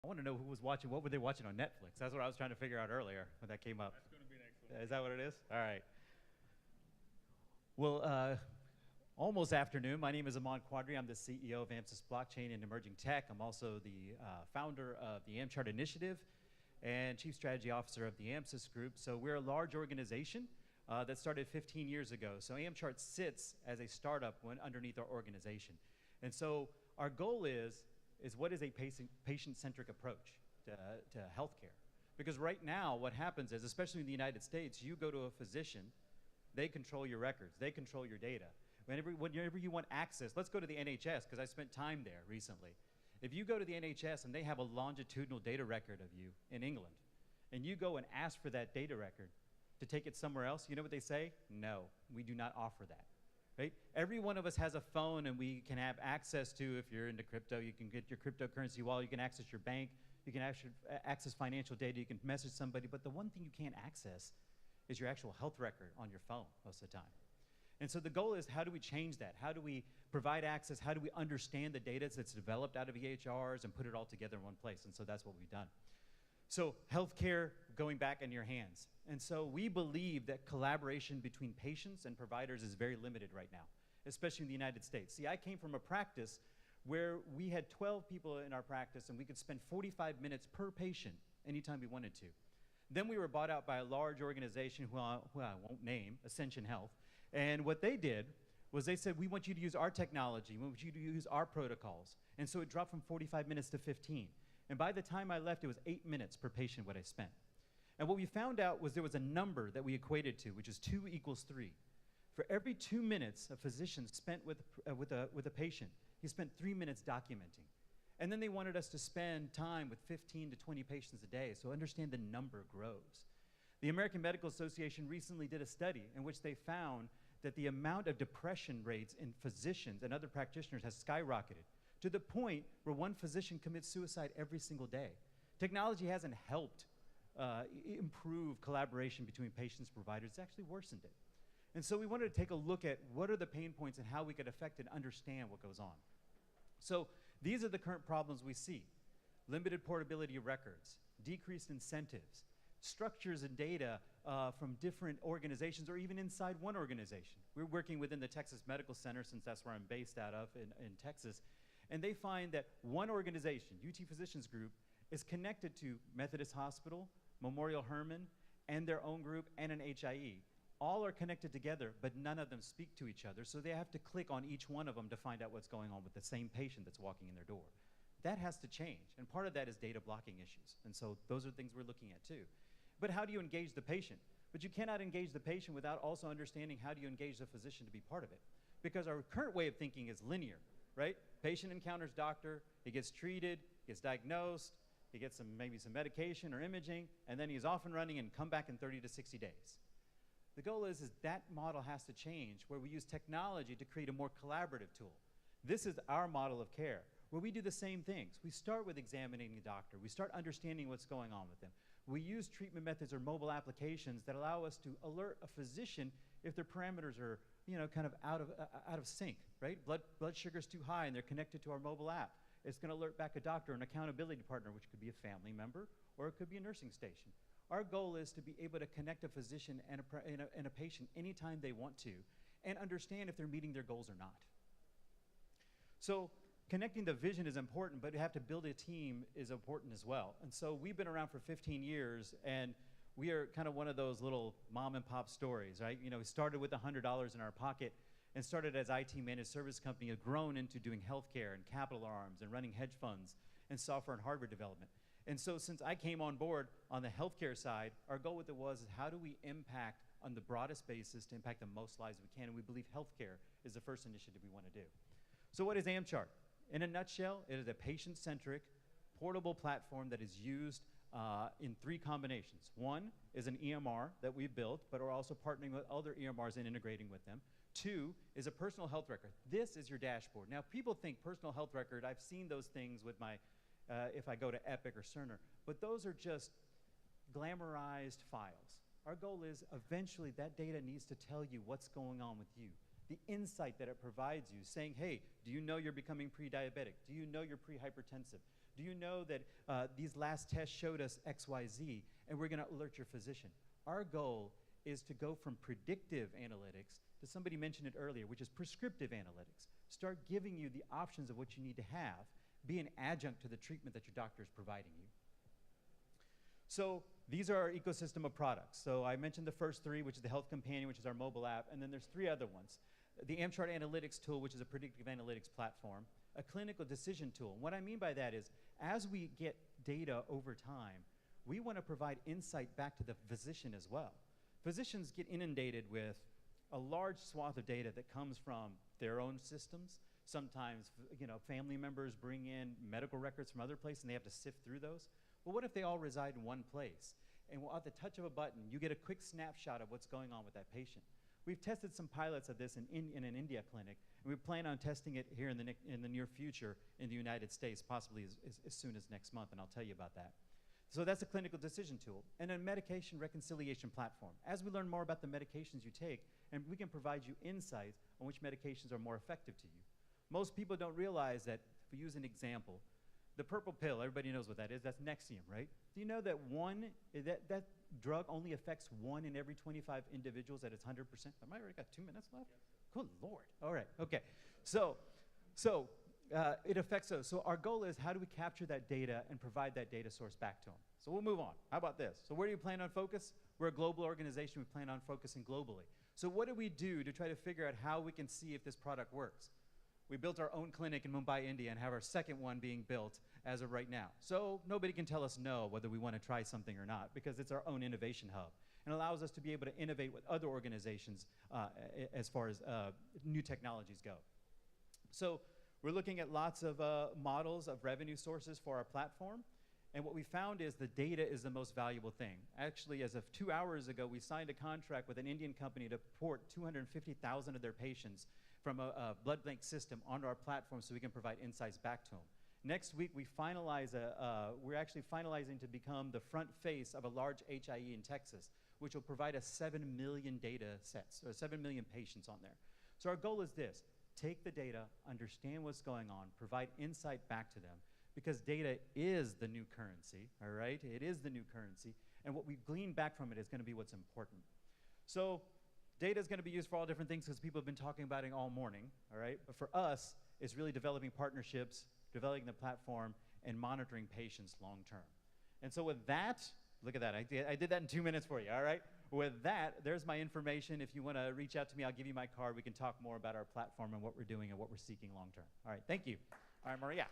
I want to know who was watching. What were they watching on Netflix? That's what I was trying to figure out earlier when that came up. That's going to be next one. Is that what it is? All right. Well, almost afternoon. My name is Aman Quadri. I'm the CEO of Amsys Blockchain and Emerging Tech. I'm also the founder of the Armchart Initiative and Chief Strategy Officer of the Amsys Group. So we're a large organization that started 15 years ago. So Armchart sits as a startup underneath our organization. And so our goal is what is a patient-centric approach to healthcare? Because right now, what happens is, especially in the United States, you go to a physician, they control your records, they control your data. Whenever you want access, let's go to the NHS, because I spent time there recently. If you go to the NHS and they have a longitudinal data record of you in England, and you go and ask for that data record to take it somewhere else, you know what they say? No, we do not offer that. Right? Every one of us has a phone, and we can have access to, if you're into crypto, you can get your cryptocurrency wallet, you can access your bank, you can access financial data, you can message somebody, but the one thing you can't access is your actual health record on your phone most of the time. And so the goal is, how do we change that? How do we provide access? How do we understand the data that's developed out of EHRs and put it all together in one place? And so that's what we've done. So healthcare going back in your hands. And so we believe that collaboration between patients and providers is very limited right now, especially in the United States. See, I came from a practice where we had 12 people in our practice, and we could spend 45 minutes per patient anytime we wanted to. Then we were bought out by a large organization who I won't name, Ascension Health. And what they did was they said, we want you to use our technology, we want you to use our protocols. And so it dropped from 45 minutes to 15. And by the time I left, it was 8 minutes per patient what I spent. And what we found out was there was a number that we equated to, which is 2 equals 3. For every 2 minutes a physician spent with a patient, he spent 3 minutes documenting. And then they wanted us to spend time with 15 to 20 patients a day, so understand the number grows. The American Medical Association recently did a study in which they found that the amount of depression rates in physicians and other practitioners has skyrocketed to the point where one physician commits suicide every single day. Technology hasn't helped improve collaboration between patients and providers. It's actually worsened it. And so we wanted to take a look at what are the pain points and how we could affect and understand what goes on. So these are the current problems we see. Limited portability of records, decreased incentives, structures and data from different organizations or even inside one organization. We're working within the Texas Medical Center, since that's where I'm based out of in Texas. And they find that one organization, UT Physicians Group, is connected to Methodist Hospital, Memorial Hermann, and their own group, and an HIE. All are connected together, but none of them speak to each other, so they have to click on each one of them to find out what's going on with the same patient that's walking in their door. That has to change, and part of that is data blocking issues, and so those are things we're looking at too. But how do you engage the patient? But you cannot engage the patient without also understanding how do you engage the physician to be part of it. Because our current way of thinking is linear, right? Patient encounters doctor, he gets treated, gets diagnosed, he gets maybe some medication or imaging, and then he's off and running and come back in 30 to 60 days. The goal is that model has to change, where we use technology to create a more collaborative tool. This is our model of care, where we do the same things. We start with examining the doctor. We start understanding what's going on with them. We use treatment methods or mobile applications that allow us to alert a physician if their parameters are, kind of out of sync, right? Blood sugar's too high and they're connected to our mobile app. It's going to alert back a doctor, an accountability partner, which could be a family member or it could be a nursing station. Our goal is to be able to connect a physician and a patient anytime they want to and understand if they're meeting their goals or not. So connecting the vision is important, but you have to build a team is important as well. And so we've been around for 15 years, and we are kind of one of those little mom and pop stories, right? We started with $100 in our pocket and started as IT managed service company, have grown into doing healthcare and capital arms and running hedge funds and software and hardware development. And so since I came on board on the healthcare side, our goal with it was how do we impact on the broadest basis to impact the most lives we can, and we believe healthcare is the first initiative we want to do. So what is Armchart? In a nutshell, it is a patient-centric, portable platform that is used in 3 combinations. One is an EMR that we built, but we're also partnering with other EMRs and integrating with them. 2 is a personal health record. This is your dashboard. Now, people think personal health record, I've seen those things with my, if I go to Epic or Cerner, but those are just glamorized files. Our goal is eventually that data needs to tell you what's going on with you. The insight that it provides you, saying, hey, do you know you're becoming pre-diabetic? Do you know you're pre-hypertensive? Do Do you know that these last tests showed us XYZ, and we're going to alert your physician? Our goal is to go from predictive analytics to, somebody mentioned it earlier, which is prescriptive analytics. Start giving you the options of what you need to have, be an adjunct to the treatment that your doctor is providing you. So these are our ecosystem of products. So I mentioned the first three, which is the Health Companion, which is our mobile app, and then there's three other ones. The Amchart Analytics tool, which is a predictive analytics platform, a clinical decision tool. And what I mean by that is, as we get data over time, we want to provide insight back to the physician as well. Physicians get inundated with a large swath of data that comes from their own systems. Sometimes, family members bring in medical records from other places, and they have to sift through those. Well, what if they all reside in one place? And at the touch of a button, you get a quick snapshot of what's going on with that patient. We've tested some pilots of this in an India clinic, and we plan on testing it here in the near future in the United States, possibly as soon as next month, and I'll tell you about that. So that's a clinical decision tool. And a medication reconciliation platform. As we learn more about the medications you take, and we can provide you insights on which medications are more effective to you. Most people don't realize that, if we use an example, the purple pill, everybody knows what that is, that's Nexium, right? Do you know that that drug only affects 1 in every 25 individuals at its 100%? Have I already got 2 minutes left? Good Lord. All right, okay. So it affects those. So our goal is, how do we capture that data and provide that data source back to them? So we'll move on. How about this? So where do you plan on focus? We're a global organization. We plan on focusing globally. So what do we do to try to figure out how we can see if this product works? We built our own clinic in Mumbai, India, and have our second one being built as of right now. So nobody can tell us no whether we want to try something or not, because it's our own innovation hub, and allows us to be able to innovate with other organizations as far as new technologies go. So we're looking at lots of models of revenue sources for our platform, and what we found is the data is the most valuable thing. Actually, as of 2 hours ago, we signed a contract with an Indian company to port 250,000 of their patients from a blood bank system onto our platform so we can provide insights back to them. Next week, we're actually finalizing to become the front face of a large HIE in Texas, which will provide us 7 million data sets, or 7 million patients on there. So our goal is this: take the data, understand what's going on, provide insight back to them, because data is the new currency, all right? It is the new currency, and what we glean back from it is going to be what's important. So data is going to be used for all different things, because people have been talking about it all morning, all right? But for us, it's really developing partnerships, developing the platform, and monitoring patients long term. And so with that, look at that, I did that in 2 minutes for you, all right? With that, there's my information. If you want to reach out to me, I'll give you my card. We can talk more about our platform and what we're doing and what we're seeking long term. All right, thank you. All right, Maria.